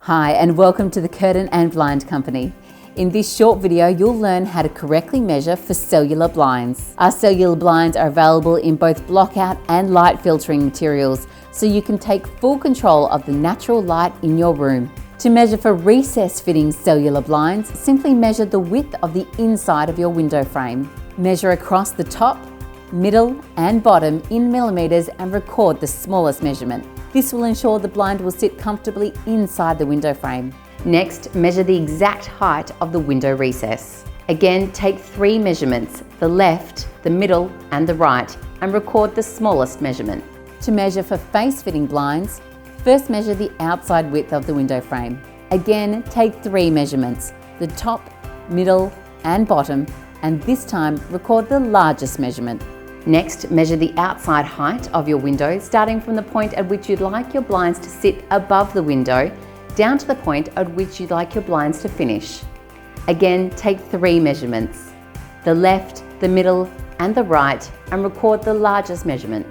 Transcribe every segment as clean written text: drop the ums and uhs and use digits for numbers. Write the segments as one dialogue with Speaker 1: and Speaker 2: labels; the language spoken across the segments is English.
Speaker 1: Hi, and welcome to the Curtain and Blind Company. In this short video, you'll learn how to correctly measure for cellular blinds. Our cellular blinds are available in both blockout and light filtering materials, so you can take full control of the natural light in your room. To measure for recess fitting cellular blinds, simply measure the width of the inside of your window frame. Measure across the top, middle and bottom in millimeters and record the smallest measurement. This will ensure the blind will sit comfortably inside the window frame. Next, measure the exact height of the window recess. Again, take 3 measurements, the left, the middle and the right, and record the smallest measurement. To measure for face-fitting blinds, first measure the outside width of the window frame. Again, take 3 measurements, the top, middle and bottom, and this time record the largest measurement. Next, measure the outside height of your window, starting from the point at which you'd like your blinds to sit above the window, down to the point at which you'd like your blinds to finish. Again, take 3 measurements, the left, the middle and the right, and record the largest measurement.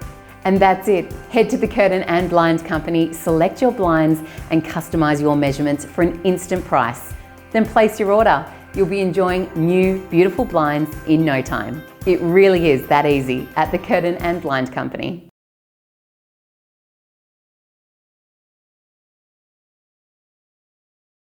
Speaker 1: And that's it. Head to the Curtain and Blind Company, select your blinds and customize your measurements for an instant price. Then place your order. You'll be enjoying new, beautiful blinds in no time. It really is that easy at the Curtain and Blind Company.